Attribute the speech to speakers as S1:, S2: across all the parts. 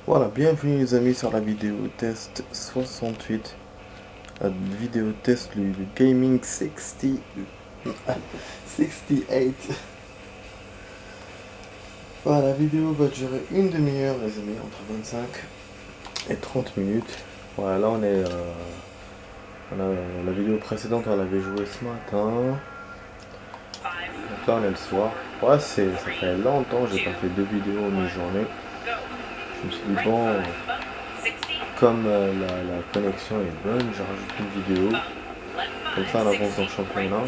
S1: Voilà, bienvenue les amis sur la vidéo test 68, la vidéo test du Gaming 60, 68. Voilà, la vidéo va durer une demi-heure les amis, entre 25 et 30 minutes. Voilà, là la vidéo précédente on l'avait joué ce matin, donc là on est le soir. Ouais, ça fait longtemps que j'ai pas fait deux vidéos en mi-journée. Je me suis dit bon, comme la connexion est bonne, j'ai rajouté une vidéo. Comme ça on avance dans le championnat.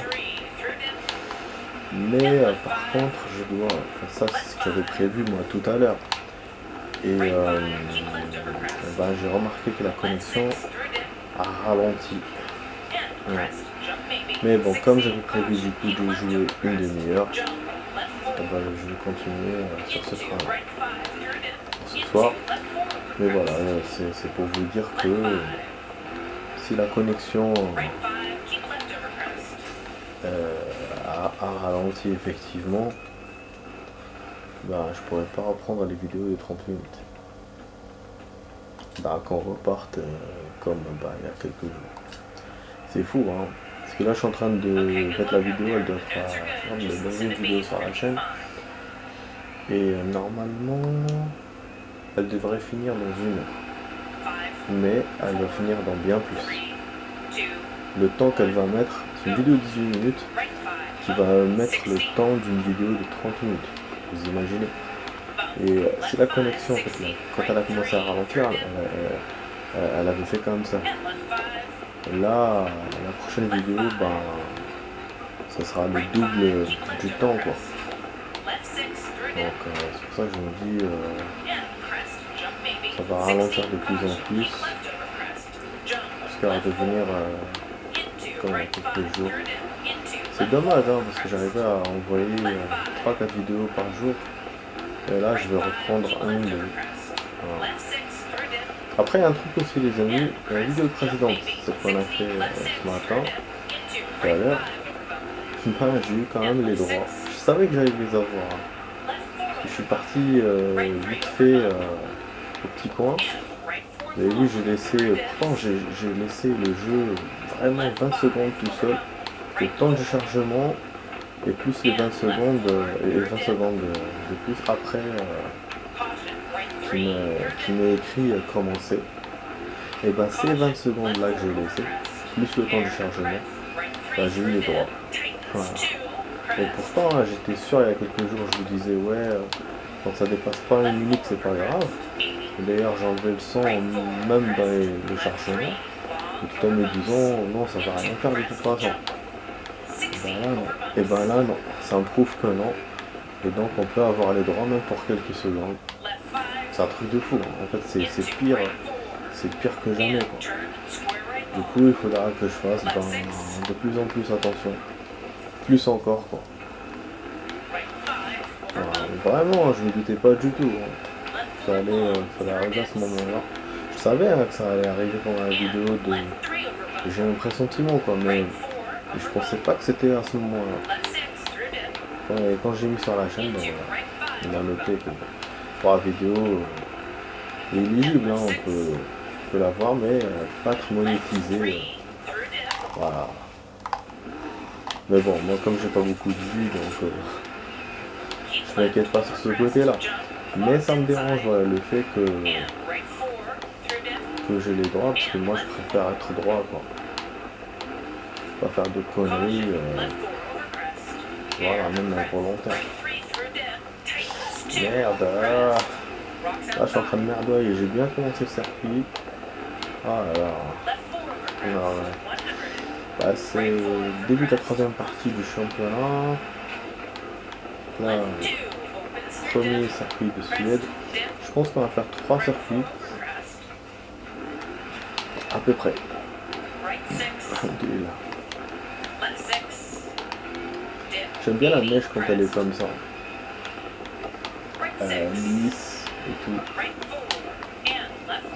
S1: Mais par contre, je dois. Enfin, ça, c'est ce que j'avais prévu moi tout à l'heure. Et j'ai remarqué que la connexion a ralenti. Ouais. Mais bon, comme j'avais prévu du coup de jouer une demi-heure, je vais continuer sur ce train ce soir. Mais voilà, c'est pour vous dire que si la connexion a ralenti effectivement, je pourrais pas reprendre les vidéos de 30 minutes. Qu'on reparte comme il y a quelques jours. C'est fou, hein. Parce que là, je suis en train de faire la vidéo, elle doit être dans une vidéo sur la chaîne. Et normalement, elle devrait finir dans une heure. Mais elle va finir dans bien plus. Le temps qu'elle va mettre, c'est une vidéo de 18 minutes qui va mettre le temps d'une vidéo de 30 minutes. Vous imaginez? Et si la connexion, en fait, là, quand elle a commencé à ralentir, elle avait fait comme ça. Là, la prochaine vidéo, ça sera le double du temps, quoi. Donc, c'est pour ça que je me dis, ça va ralentir de plus en plus, jusqu'à devenir comme il y a quelques jours. C'est dommage, hein, parce que j'arrivais à envoyer 3-4 vidéos par jour. Et là, je vais reprendre un ou deux. Voilà. Après, il y a un truc aussi, les amis. La vidéo précédente, celle qu'on a fait ce matin, tout à l'heure, j'ai eu quand même les droits. Je savais que j'allais les avoir. Parce que je suis parti vite fait au petit coin. Et oui, j'ai laissé, pourtant j'ai laissé le jeu vraiment 20 secondes tout seul. Le temps de chargement et plus les 20 secondes et 20 secondes de plus après qui m'est écrit commencer. Et ces 20 secondes là que j'ai laissé, plus le temps de chargement, j'ai eu les droits. Voilà. Et pourtant, j'étais sûr il y a quelques jours, je vous disais ouais, quand ça dépasse pas une minute, c'est pas grave. D'ailleurs, j'ai enlevé le son même dans les chargements. Et tout en me disant non, ça va rien faire de toute façon. Et là non, ça me prouve que non. Et donc on peut avoir les droits même pour quelques secondes. C'est un truc de fou, hein. En fait c'est pire que jamais, quoi. Du coup il faudra que je fasse de plus en plus attention. Plus encore, quoi. Vraiment, je ne me doutais pas du tout, hein. Ça allait arriver à ce moment-là. Je savais, hein, que ça allait arriver pendant la vidéo de. J'ai un pressentiment, quoi, mais je pensais pas que c'était à ce moment-là. Quand j'ai mis sur la chaîne, il a noté que pour la vidéo est éligible, hein, on peut la voir, mais pas être monétisé. Voilà. Mais bon, moi comme j'ai pas beaucoup de vues, donc je m'inquiète pas sur ce côté-là. Mais ça me dérange, voilà, le fait que j'ai les droits, parce que moi je préfère être droit, quoi. Pas faire de conneries, voilà, même involontaire. Merde, là je suis en train de merdoyer, j'ai bien commencé le circuit. Ah là là. C'est le début de la troisième partie du championnat. Là, premier circuit de Suède. Je pense qu'on va faire 3 circuits. À peu près. J'aime bien la neige quand elle est comme ça. Lisse et tout.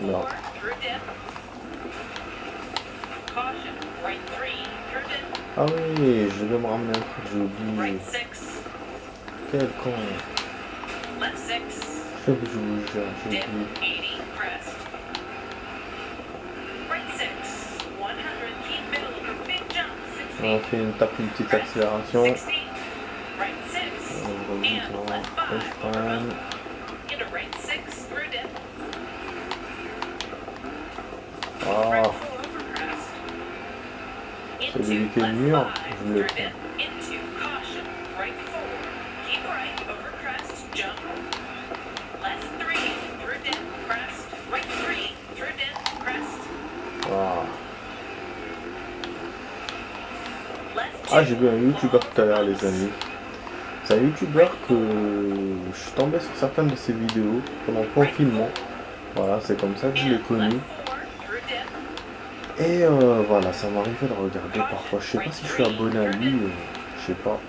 S1: Non. Ah oui, je vais me ramener un truc, j'ai oublié. Quel con. Je vous jure, j'ai oublié. On fait une petite accélération. Ah, c'est d'éviter le mur, je le fais. Ah, j'ai vu un youtubeur tout à l'heure, les amis. C'est un youtubeur que je suis tombé sur certaines de ses vidéos pendant le confinement. Voilà, c'est comme ça que je l'ai connu. Et voilà, ça m'arrivait de regarder parfois. Je sais pas si je suis abonné à lui, je sais pas.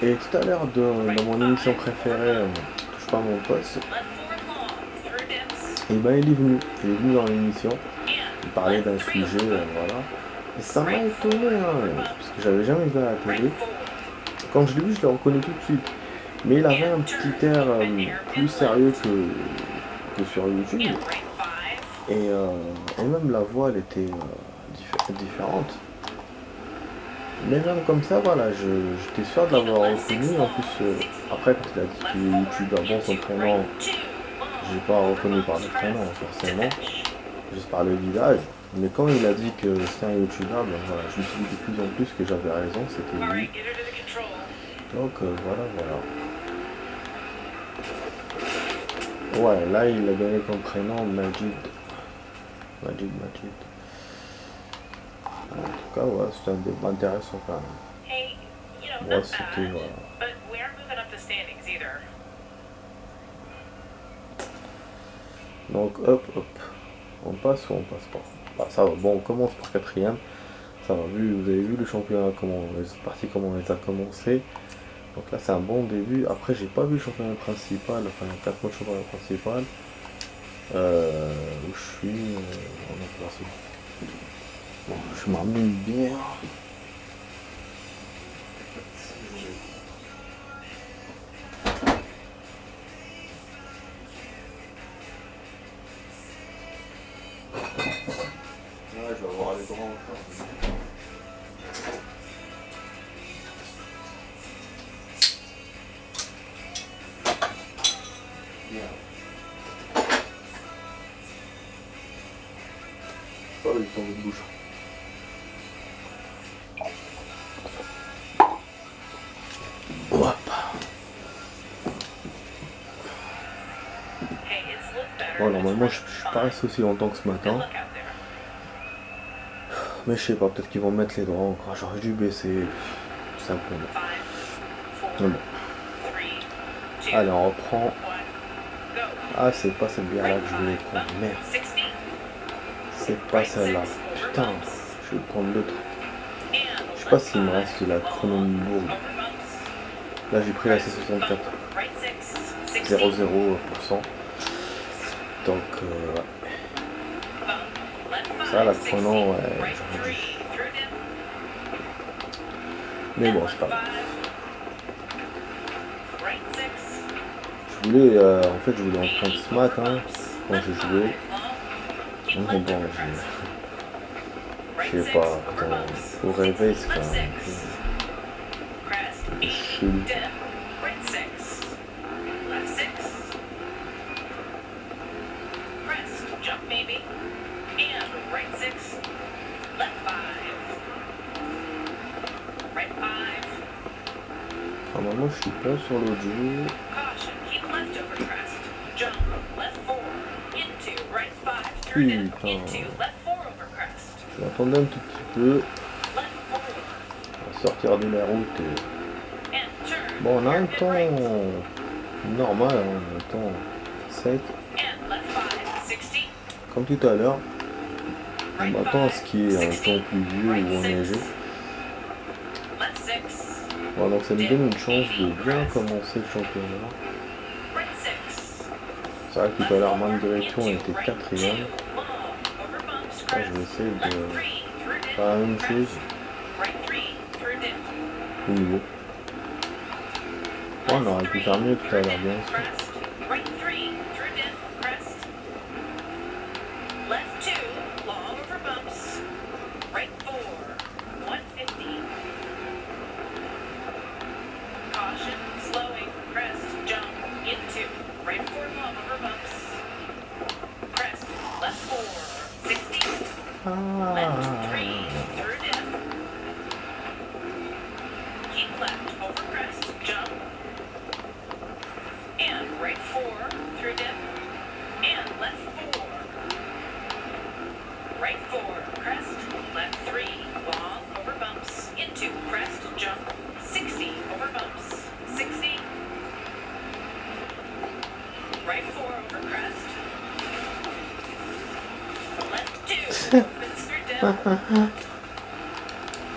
S1: Et tout à l'heure, dans mon émission préférée, Touche pas à mon poste, et ben il est venu dans l'émission. Il parlait d'un sujet, voilà. Et ça m'a étonné, hein, parce que j'avais jamais vu à la télé. Quand je l'ai vu, je l'ai reconnu tout de suite. Mais il avait un petit air plus sérieux que sur YouTube. Et même la voix, elle était différente. Mais même comme ça, voilà, j'étais sûr de l'avoir reconnu. En plus, après, quand il a dit qu'il est youtubeur, bon, son prénom, j'ai pas reconnu par le prénom, forcément, juste par le visage. Mais quand il a dit que c'était un youtubeur, ben voilà, je me suis dit de plus en plus que j'avais raison, c'était lui. Donc voilà. Ouais, là il a donné comme prénom Majid. Majid. En tout cas, ouais, c'était un débat intéressant quand même. Ouais, c'était voilà. Donc hop, on passe ou on passe pas. Bah, ça va, bon, on commence par quatrième. Ça va, vous avez vu le championnat, comment les parties, comment on les a commencé. Donc là c'est un bon début. Après j'ai pas vu le championnat principal, enfin 4 mois de championnat principal. Où je suis on est placé. Bon, je m'amuse bien. Ouais, je vais avoir les grands encore. Oh, il tombe de bouche. Bon, normalement, je suis pas resté aussi longtemps que ce matin. Mais je sais pas, peut-être qu'ils vont mettre les droits encore. J'aurais dû baisser simplement. Mais bon. Allez, on reprend. Ah, c'est pas cette bière-là que je voulais prendre. Merde. C'est pas celle-là. Putain, je vais prendre l'autre. Je sais pas s'il me reste de la Kronenbourg. Là, j'ai pris la C64. 0,0%. Donc, ça, la Chrono, ouais, j'aurais dû. Mais bon, c'est pas grave. Je voulais, en fait, je voulais en prendre ce matin quand j'ai joué. Mais bon, je sais pas, au réveil, c'est quand même un peu chelou. Normalement, je suis pas sur l'audio. Putain. Je m'attendais un tout petit peu à sortir de la route. Bon, on a un temps normal, hein, un temps sec. Comme tout à l'heure. On m'attend à ce qu'il y ait un temps pluvieux ou enneigé. Bon, donc ça nous donne une chance de bien commencer le championnat. C'est vrai que tout à l'heure, malgré tout, on était quatrième. Là, je vais essayer de faire la même chose au niveau. Bon, on aurait pu faire mieux tout à l'heure, bien sûr.
S2: Left 3 through dip. Keep left over crest, jump. And right 4 through dip. And left 4. Right 4, crest, left 3, long over bumps. Into crest, jump. 60 over bumps. 60. Right 4 over crest. Left 2, opens through dip.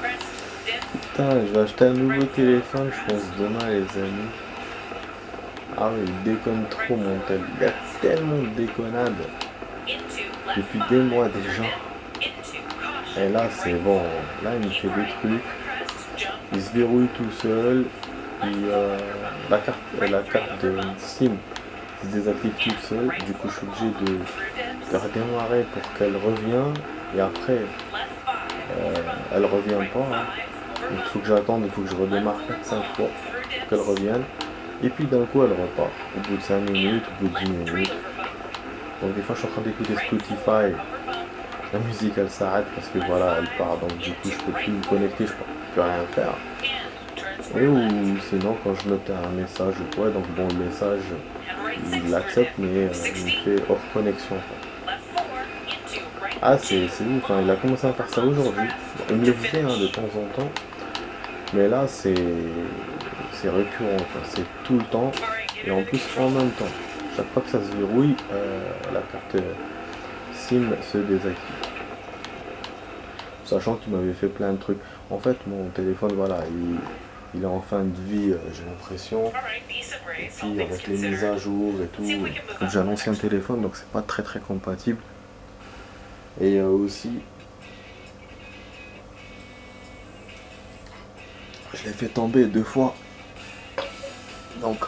S2: Crest, dip.
S1: Putain, je vais acheter un nouveau téléphone, je pense, demain, les amis. Ah oui, il déconne trop, mon tel. Il y a tellement de déconnades depuis des mois déjà. Et là, c'est bon. Là, il me fait des trucs. Il se verrouille tout seul. Puis, la carte de SIM se désactive toute seule. Du coup, je suis obligé de redémarrer pour qu'elle revienne. Et après, elle revient pas. Hein. Donc, il faut que j'attende, il faut que je redémarre 4-5 fois pour qu'elle revienne. Et puis d'un coup, elle repart. Au bout de 5 minutes, au bout de 10 minutes. Donc des fois, je suis en train d'écouter Spotify. La musique, elle s'arrête parce que voilà, elle part. Donc du coup, je peux plus me connecter, je peux plus rien faire. Et ou sinon, quand je note un message ou quoi, donc bon, le message, il l'accepte, mais il me fait hors connexion. Ah, c'est ouf, hein. Il a commencé à faire ça aujourd'hui. Il me le faisait hein, de temps en temps. Mais là, c'est récurrent, c'est tout le temps. Et en plus, en même temps. Chaque fois que ça se verrouille, la carte SIM se désactive. Sachant qu'il m'avait fait plein de trucs. En fait, mon téléphone, voilà, il est en fin de vie, j'ai l'impression. Et puis avec les mises à jour et tout, j'ai un ancien téléphone, donc c'est pas très très compatible. Et aussi, je l'ai fait tomber 2 fois. Donc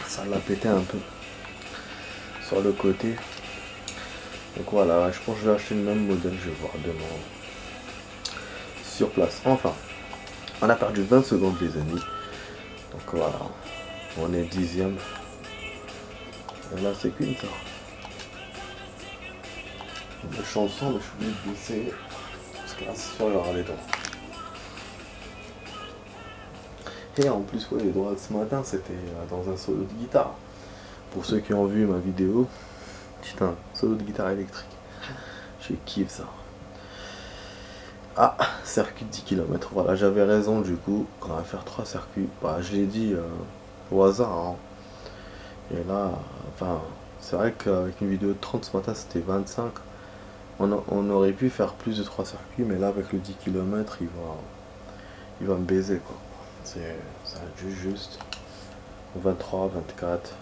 S1: ça l'a pété un peu sur le côté. Donc voilà, je pense que je vais acheter le même modèle, je vais voir demain sur place. Enfin, on a perdu 20 secondes les amis. Donc voilà, on est 10e. Et là c'est qu'une ça. Une chanson, mais je suis obligé de baisser. Parce que là c'est sûr il y aura les droits. Et en plus, ouais, les droits de ce matin, c'était dans un solo de guitare. Pour ceux qui ont vu ma vidéo, putain, solo de guitare électrique. Je kiffe ça. Ah, circuit de 10 km. Voilà, j'avais raison du coup. On va faire 3 circuits. Bah, je l'ai dit au hasard. Hein. Et là, enfin, c'est vrai qu'avec une vidéo de 30 ce matin, c'était 25. On aurait pu faire plus de 3 circuits, mais là, avec le 10 km, il va me baiser quoi. Ça va être juste 23, 24.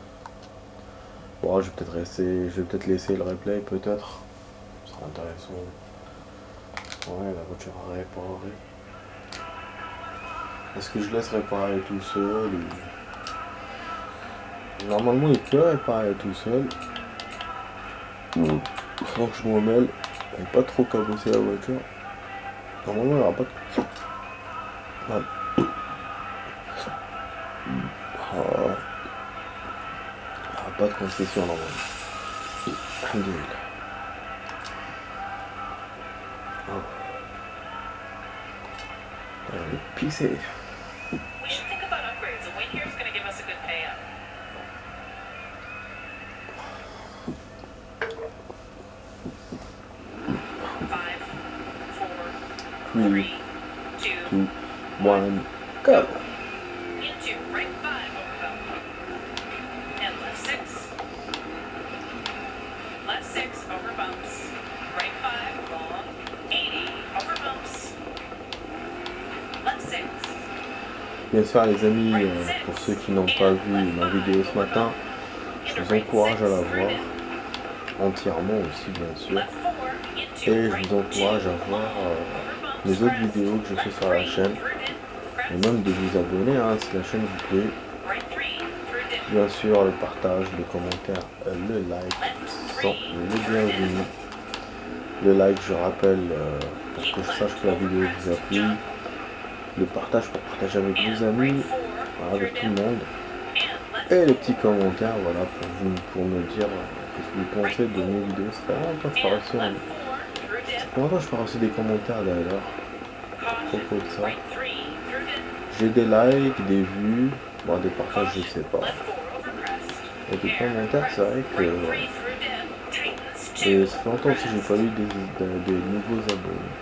S1: Bon, je vais peut-être laisser le replay, peut-être. Ce sera intéressant. Ouais, la voiture à réparer. Est-ce que je laisse réparer tout seul ou... Normalement, il peut réparer tout seul. Sans que je m'en mêle. Et pas trop cabosser la voiture. Normalement, il n'y aura pas de... Voilà. Pas de concession normalement. Alhamdoulilah. On est pissé.
S2: We should think about upgrades. A win here is going to give us a good payout. Five, 4, 3, 2,
S1: 1, go.
S2: into right 5 over bump. And left 6. Left 6 over bumps. Right 5 long. 80 over bumps. Left 6.
S1: Bien sûr les amis, pour ceux qui n'ont pas vu ma vidéo ce matin, je vous encourage à la voir entièrement aussi bien sûr. Et je vous encourage à voir les autres vidéos que je fais sur la chaîne. Et même de vous abonner hein, si la chaîne vous plaît. Bien sûr le partage, le commentaire, le like sont les bienvenus. Le like je rappelle pour que je sache que la vidéo vous a plu. Le partage pour partager avec vos amis, voilà, avec tout le monde. Et les petits commentaires voilà, pour me dire qu'est-ce que vous pensez de mes vidéos. Ça fait longtemps que je n'ai pas reçu
S2: left 4 through dip.
S1: longtemps que je n'ai pas reçu des commentaires d'ailleurs à
S2: Caution,
S1: propos de ça.
S2: right 3 through dip.
S1: J'ai des likes, des vues, bon, des partages, je sais pas.
S2: Left 4 over crest.
S1: Et des commentaires, c'est vrai que
S2: Right 3 through dip. Tightens
S1: et
S2: 2.
S1: ça fait longtemps aussi que j'ai pas eu des nouveaux abonnés.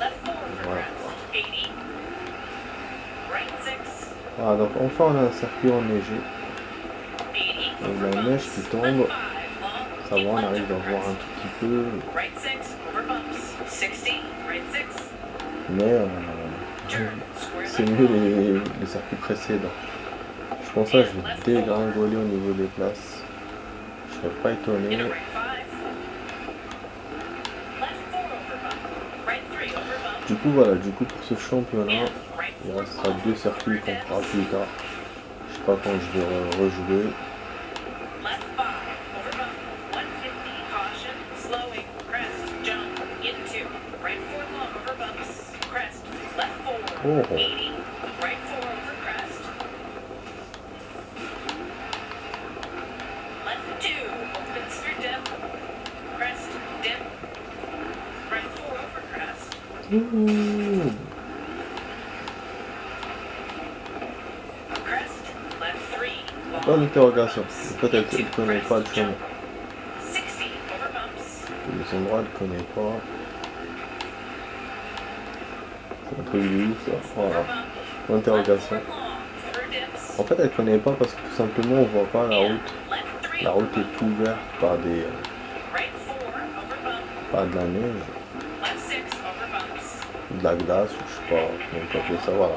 S2: Left 4 over
S1: Voilà.
S2: crest. 80. Right 6.
S1: Voilà, donc enfin on a un circuit enneigé.
S2: 80
S1: Donc
S2: over
S1: la neige
S2: bumps.
S1: qui
S2: Left
S1: tombe,
S2: 5 long.
S1: ça va,
S2: Keep
S1: on
S2: left
S1: arrive à
S2: over
S1: voir un
S2: crest.
S1: tout petit peu.
S2: Right 6 over bumps. 60. Right 6.
S1: Mais
S2: Turn. Square
S1: c'est
S2: left
S1: mieux
S2: long.
S1: les circuits précédents. Je pense que je vais dégringoler au niveau des places. Je serais pas étonné.
S2: Into right 5. Left 4 over bump. Right 3 over bump.
S1: Du coup voilà, pour ce championnat,
S2: And right
S1: il
S2: 4
S1: restera
S2: long.
S1: 2 circuits qu'on fera plus tard. Je sais pas quand je vais rejouer.
S2: Left 5 over bump. 150. Caution. Slowing. Crest. Jump. Into. Right 4 long over bumps. Crest. Left 4.
S1: Oh.
S2: 80. Right 4 over crest. Left 2. Opens through dip. Crest. Dip. Right 4 over crest.
S1: Ouh.
S2: Crest. Left 3.
S1: Pas
S2: Long.
S1: d'interrogation. En fait, elle connaît pas le chemin.
S2: 60 over bumps.
S1: Les endroits, elle connaît pas. C'est un truc de ouf ça. Voilà.
S2: Over bump.
S1: Interrogation.
S2: Left 4 long. Through dips.
S1: En fait, elle connaît pas parce que tout simplement on voit pas la
S2: And
S1: route.
S2: left 3
S1: La
S2: over
S1: route
S2: bump.
S1: est ouverte par des
S2: Right 4 over bump.
S1: par de la neige,
S2: Left 6 over bumps.
S1: de la glace, ou je sais pas comment on peut appeler ça, voilà.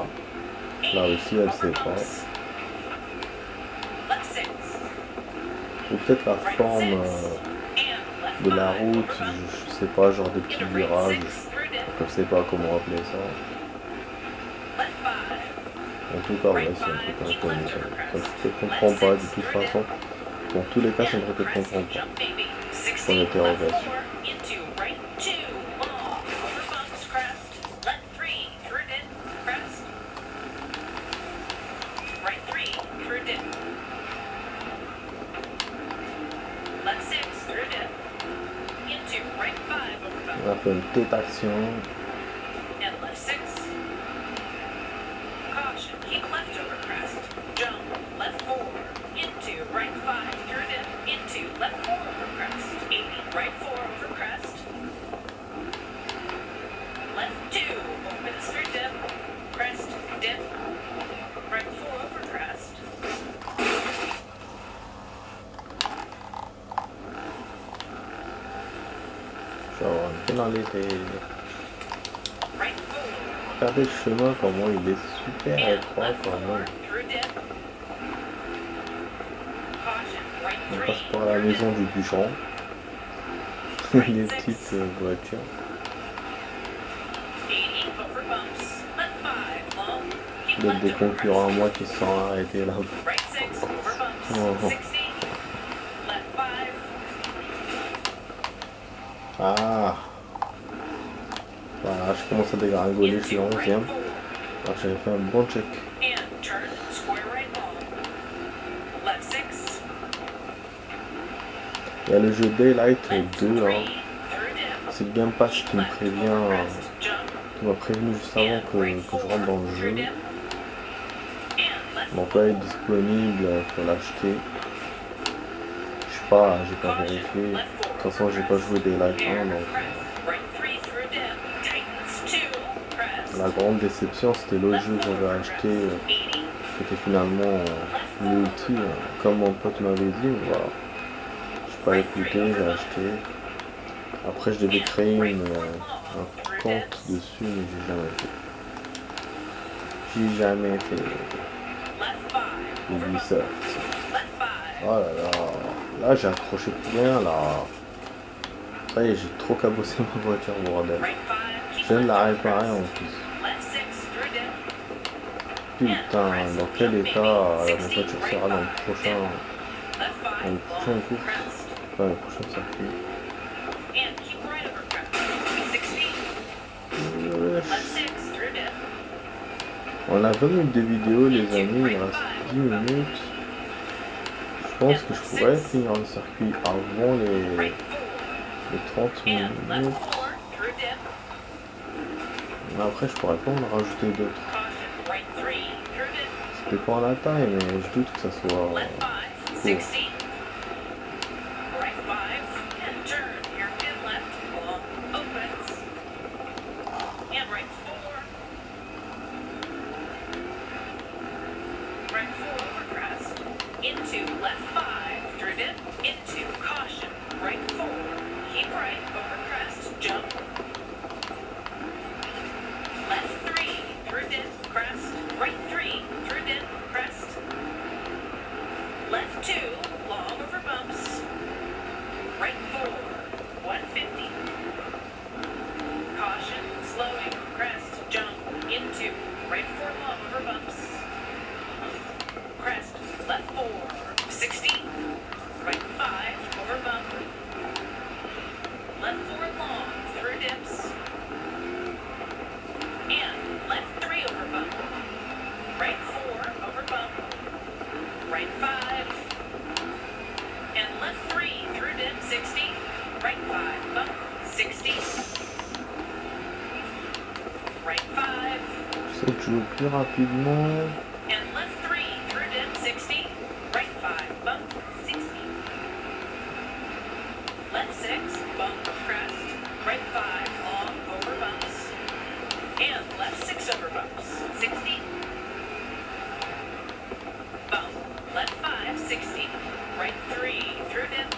S1: Là
S2: 80
S1: aussi, elle
S2: over
S1: sait pas.
S2: bumps. Left 6.
S1: Ou peut-être la
S2: Right
S1: forme
S2: 6. And left
S1: de la
S2: 5
S1: route,
S2: over bumps.
S1: je sais pas, genre des petits
S2: Into right
S1: virages,
S2: 6 through dip.
S1: je sais pas comment appeler ça.
S2: Left 5.
S1: En tout cas, voilà, c'est un truc inconnu. Ça ne comprends pas de toute façon. Dans tous les cas, c'est un truc que je comprends pas.
S2: Jump baby.
S1: Point
S2: 60 left
S1: d'interrogation.
S2: 4 into right 2 long over bumps crest. Left 3 through dip crest. Right 3 through dip. Left 6 through dip. Into right 5 over bump.
S1: On a fait une petite action.
S2: And left 6. Caution, keep left over crest. Jump, left 4. Into right 5 through dip. Into left 4 over crest. 80, right 4 over crest. Left 2, opens through dip. Crest, dip. Right 4 over crest.
S1: Genre, on est dans les...
S2: Right 4.
S1: Regardez le chemin, comment il est super
S2: And
S1: étroit
S2: left
S1: quand
S2: 4
S1: même.
S2: through dip. Caution, right
S1: On
S2: 3
S1: passe par la
S2: through
S1: maison
S2: dip.
S1: du bûcheron. Des petites voitures.
S2: 80 over bumps. Left 5 long. Keep
S1: Peut-être
S2: left
S1: des
S2: over
S1: concurrents à
S2: crest.
S1: moi qui se sont arrêtés là.
S2: Right 6 over bumps.
S1: Oh.
S2: 60. Left 5.
S1: Ah, voilà, je commence à dégringoler, je suis
S2: Into
S1: en
S2: right
S1: 11e.
S2: 4.
S1: Alors j'avais fait un bon check.
S2: And turn square right long. Left 6.
S1: Il y a le jeu Daylight
S2: Left
S1: 2,
S2: 3
S1: hein.
S2: through dip.
S1: C'est le Game Pass qui me
S2: Left
S1: prévient,
S2: over crest. Jump.
S1: qui m'a prévenu juste avant
S2: And right
S1: que
S2: 4
S1: je rentre dans le
S2: through
S1: jeu.
S2: dip. And left
S1: Donc là, il est disponible, faut l'acheter. Je sais pas, j'ai pas vérifié. De toute façon, j'ai pas joué Daylight 1, donc
S2: Right 3 through dip. Tightens 2. Crest.
S1: la grande déception, c'était l'autre jeu que j'avais acheté,
S2: 80.
S1: qui était finalement multi, comme mon pote m'avait dit, voilà. J'ai pas écouté, j'ai acheté. Après, je devais créer un compte dessus, mais j'ai jamais fait. J'ai jamais fait
S2: Left 5 over bumps.
S1: Ubisoft.
S2: Left 5.
S1: Oh là là, là j'ai accroché plus rien là. Ça y est, j'ai trop cabossé ma voiture, bordel.
S2: Right 5.
S1: Je viens de la réparer en plus.
S2: Left 6 through dip.
S1: Putain, dans quel état ma voiture sera dans le prochain
S2: Left 5
S1: prochain
S2: long.
S1: coup.
S2: Crest.
S1: Enfin, le prochain circuit.
S2: And keep right over crest. 60. Left 6 through dip.
S1: On a 20 minutes de vidéo, les amis, il reste 10 minutes. pense que je pourrais finir le circuit avant
S2: Right
S1: les 30
S2: 4. And left
S1: minutes.
S2: 4 through dip.
S1: Mais après, je pourrais pas en rajouter d'autres.
S2: Caution, right 3 through dip.
S1: Ça dépend de la taille, mais je doute que ça soit
S2: Left 5,
S1: court.
S2: 60. Right 5, and turn, hairpin left, long, opens. And right 4. Right 4 over crest. Into left 5, through dip. Into caution, right 4. Keep right, over crest, jump. Left 3, through dip, crest. Right 3, through dip, crest. Left 2, long over bumps. Right 4, 150. Caution, slowing, crest, jump, into. Right 4, long over bumps. Crest, left 4, 60. Right 5, over bump. Left 4, long, through dips. And left 3, over bump. Right 4, over bump. Right 5. And left 3 through dip 60. Right 5 bump 60. Right 5.
S1: J'essaie de jouer plus rapidement.
S2: And left 3 through dip 60. Right 5 bump 60. Left 6 bump crest. Right 5 long over bumps. And left 6 over bumps 60. Bump. Left 5, 60. Right 3 through dip.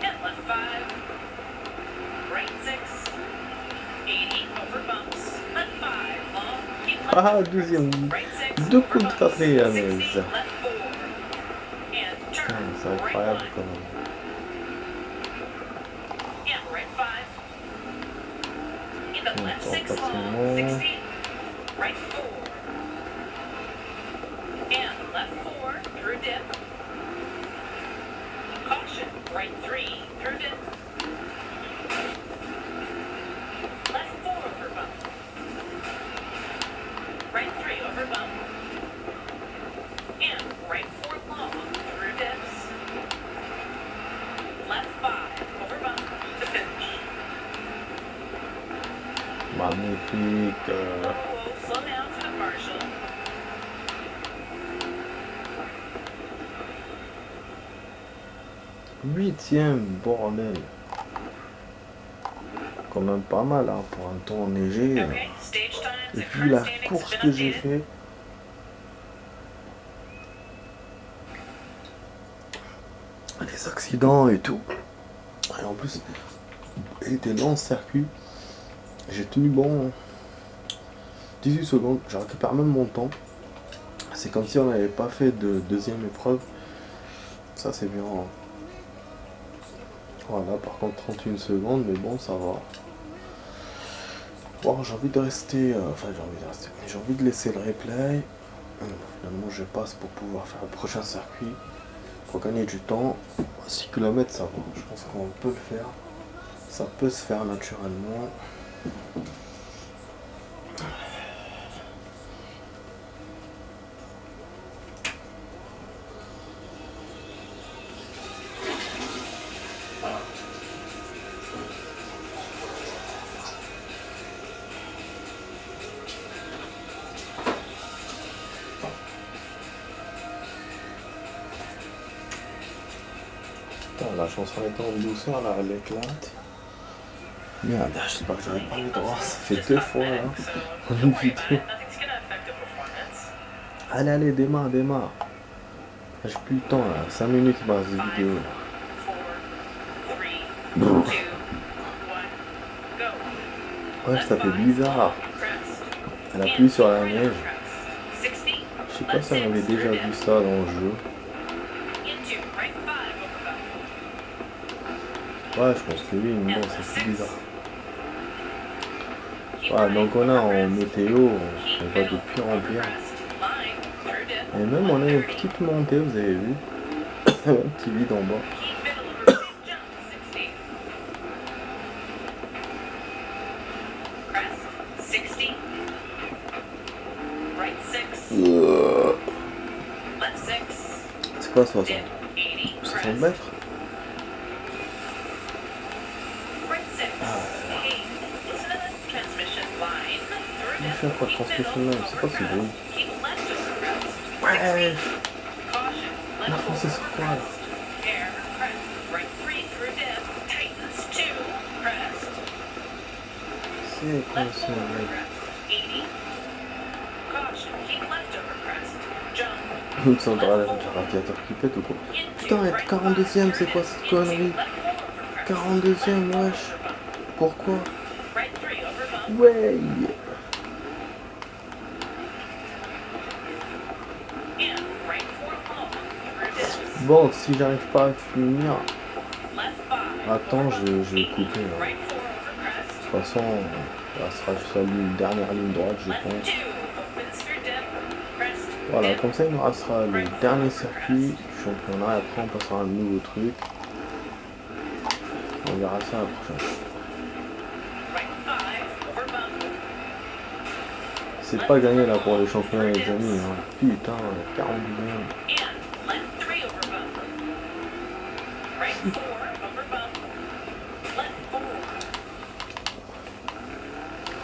S2: And left 5. Right 6. 80 over bumps. Left 5 long. Keep left.
S1: Ah, deuxième.
S2: Right 6
S1: Deux
S2: over
S1: coups de
S2: bumps.
S1: quatrième,
S2: 60.
S1: ça.
S2: Left 4. And
S1: Putain,
S2: turn.
S1: c'est
S2: Right
S1: incroyable
S2: 1.
S1: quand même.
S2: And right 5. Into left 6 long.
S1: facilement.
S2: 60. Right 4. And left 4 through dip. Caution, right 3 through dip. Left 4 over bump. Right 3 over bump. And right 4 long through dips. Left 5 over bump to finish.
S1: Magnifique.
S2: Whoa, slow down for the partial.
S1: Huitième, bordel. Quand même pas mal hein, pour un temps enneigé.
S2: Okay, stage times
S1: Et
S2: and
S1: vu la
S2: current standings
S1: course
S2: been
S1: que j'ai
S2: updated.
S1: fait, les accidents et tout. Et en plus, il était long ce circuit. J'ai tenu bon 18 secondes. Je récupère même mon temps. C'est comme si on n'avait pas fait de deuxième épreuve. Ça c'est bien. Hein. Voilà, par contre 31 secondes, mais bon, ça va. Bon, j'ai envie de rester. Enfin, j'ai envie de rester. J'ai envie de laisser le replay. Finalement, je passe pour pouvoir faire le prochain circuit. Pour gagner du temps. 6 km, ça va. Je pense qu'on peut le faire. Ça peut se faire naturellement. Putain, la chanson est en douceur là, elle éclate. Merde, j'espère que j'aurai pas les droits. Ça fait deux fois là. En une vidéo.
S2: Nothing's gonna affect the performance.
S1: Allez, allez, démarre, démarre. J'ai plus le temps là. 5 minutes il me reste de vidéo là.
S2: 4, 3, 2, 1, go.
S1: Ouais, ça fait bizarre. Elle appuie sur la neige. Je sais pas si on avait déjà vu ça dans le jeu. Ouais, je pense que oui, mais bon, c'est plus bizarre. Ouais, donc on a en météo, on va de pire en pire. Et même on a une petite montée, vous avez vu. Un petit vide en bas.
S2: Left 6.
S1: pas 60.
S2: Dip 80,
S1: 60
S2: crest.
S1: mètres.
S2: Right 6,
S1: Ah,
S2: behave. Listen to the transmission line. Through dip,
S1: machin quoi,
S2: keep
S1: transmission
S2: middle,
S1: line, c'est quoi
S2: over
S1: ce
S2: cut.
S1: bruit?
S2: Keep left over crest.
S1: Ouais,
S2: 60. Caution,
S1: on a
S2: left 4
S1: foncé sur
S2: over
S1: quoi là?
S2: crest. Air, crest. Right 3 through dip. Tightens 2, crest.
S1: C'est quoi
S2: Left
S1: ce
S2: 4 over
S1: mec?
S2: crest. 80. Caution, keep left over crest. Jump.
S1: Il me semblera un radiateur qui pète ou quoi? Putain, être 42ème, c'est quoi cette connerie? 42ème, wesh. Pourquoi?
S2: Right 3 over bump.
S1: Ouais.
S2: And right 4 long. Through dip.
S1: Bon, si j'arrive pas à finir,
S2: Left 5.
S1: attends, je vais couper. Hein.
S2: Right 4 over crest.
S1: De toute façon, ça sera juste la dernière ligne droite, je
S2: Left
S1: pense.
S2: 2 opens through dip. Crest.
S1: Voilà,
S2: dip.
S1: comme ça, il nous restera le dernier circuit du championnat. Et après, on passera à un nouveau truc. On verra ça la prochaine.
S2: Right 5 over bump.
S1: C'est pas gagné là pour les championnats, les amis. Hein. Putain, 42ème.
S2: And left 3 over bump. Right 4 over bump. Left 4.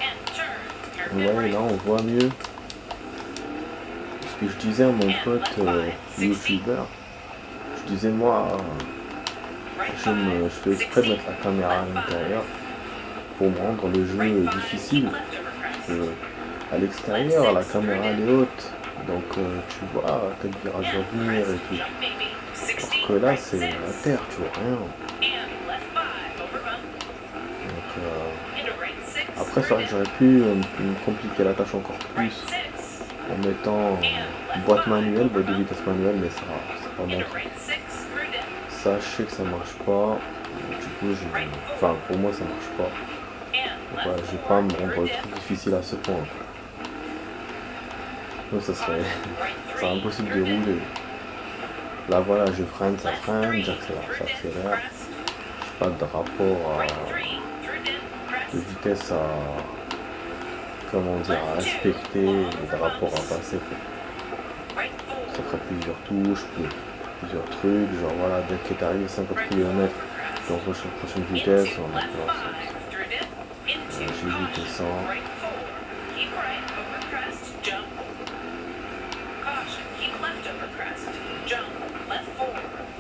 S2: And turn. Turn dip
S1: Ouais,
S2: right.
S1: là, on voit mieux. Ce que je disais à mon pote youtubeur, je disais moi,
S2: Right
S1: je
S2: 5.
S1: fais exprès de mettre la caméra à l'intérieur pour me rendre le jeu difficile.
S2: Left over crest.
S1: Parce que à l'extérieur, la caméra elle est haute, donc tu vois tes virages revenir et tout.
S2: Jump maybe. 60.
S1: Alors que là,
S2: Right
S1: c'est
S2: 6.
S1: la terre, tu vois rien.
S2: And left 5 over bump.
S1: Donc,
S2: Into right 6.
S1: après, c'est vrai que j'aurais pu me compliquer la tâche encore
S2: Right
S1: plus
S2: 6.
S1: en mettant boîte manuelle, boîte de vitesse manuelle, mais ça, c'est pas mon
S2: Into
S1: truc.
S2: right 6 through dip.
S1: Ça, je sais que ça marche pas. Du coup, enfin, pour moi, ça marche pas.
S2: And
S1: Donc,
S2: left
S1: ouais, je vais
S2: 4
S1: pas me
S2: through
S1: rendre le
S2: dip.
S1: truc difficile à ce point. Donc, ça serait
S2: Right
S1: c'est
S2: 3
S1: impossible de
S2: through dip.
S1: rouler. Là, voilà, je freine, ça
S2: Left
S1: freine,
S2: 3
S1: j'accélère,
S2: through
S1: ça
S2: dip.
S1: accélère.
S2: Crest.
S1: Pas de rapport
S2: Right 3 through dip.
S1: de
S2: Crest.
S1: vitesse à, comment dire, à respecter et de rapport à passer.
S2: Right 4.
S1: Ça ferait plusieurs touches, plusieurs trucs, genre voilà, dès que tu arrives à 50
S2: Right 4
S1: km,
S2: over
S1: tu
S2: crest.
S1: rentres sur la prochaine
S2: Into
S1: vitesse, on a
S2: left 5 through dip. Into
S1: j'ai évité
S2: caution.
S1: 100.
S2: Right 4. Keep right over crest. Jump. Caution. Keep left over crest. Jump. Left 4.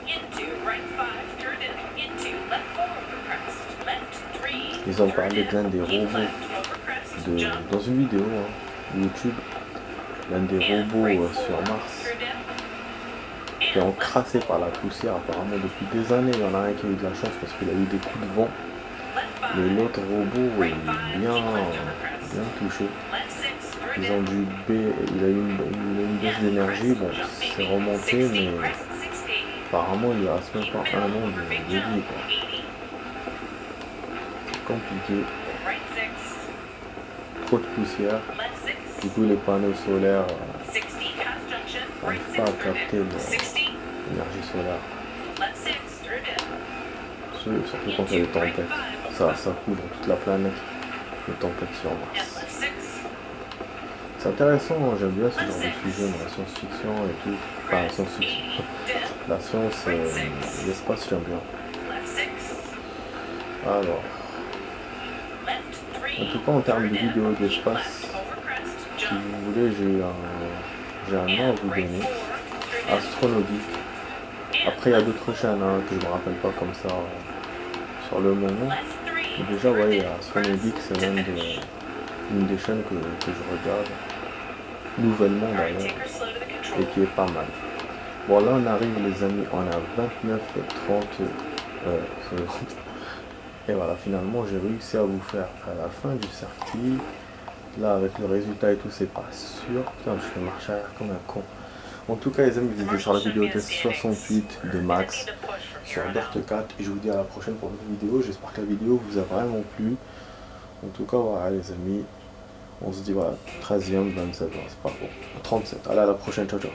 S2: Into right 5 through dip. Into left 4 over crest. Left 3.
S1: Ils ont
S2: through
S1: parlé
S2: dip.
S1: de l'un des
S2: Keep
S1: robots
S2: left over crest. Jump.
S1: dans une vidéo YouTube, l'un des
S2: And
S1: robots
S2: right
S1: sur
S2: 4
S1: Mars
S2: through dip.
S1: qui est
S2: And
S1: encrassé par la poussière apparemment depuis des années. Il y en a un qui a eu de la chance parce qu'il a eu des coups de vent,
S2: left 5.
S1: mais l'autre robot est bien touché.
S2: Left 6 through
S1: Ils
S2: dip.
S1: ont dû il a eu une baisse d'énergie, bon c'est remonté, mais apparemment il lui reste même pas un an de vie quoi. C'est compliqué, trop de poussière, du coup les panneaux solaires n'arrivent pas à capter l'énergie solaire. Surtout quand il y a des tempêtes, ça couvre toute la planète, les tempêtes sur Mars. C'est intéressant, hein, j'aime bien ce genre de sujet dans la science-fiction et tout. Enfin, la science-fiction. La science, l'espace, j'aime bien. Alors, en tout cas, en termes de vidéos d'espace, si vous voulez, j'ai un nom à vous donner. Astronogeek. Après, il y a d'autres chaînes hein, que je me rappelle pas comme ça sur le moment. Mais déjà, ouais, Astronogeek, c'est une des chaînes que je regarde. Nouvellement d'ailleurs, et qui est pas mal. Bon là on arrive les amis, on a 29-30 secondes. Et voilà, finalement j'ai réussi à vous faire à la fin du circuit. Là avec le résultat et tout c'est pas sûr. Putain je fais marche arrière comme un con. En tout cas les amis, vous étiez sur la vidéo test 68 de Max sur Dirt 4. Et je vous dis à la prochaine pour une vidéo. J'espère que la vidéo vous a vraiment plu. En tout cas voilà les amis. On se dit voilà, 13e, 27, c'est pas bon. 37. Allez, à la prochaine, ciao ciao.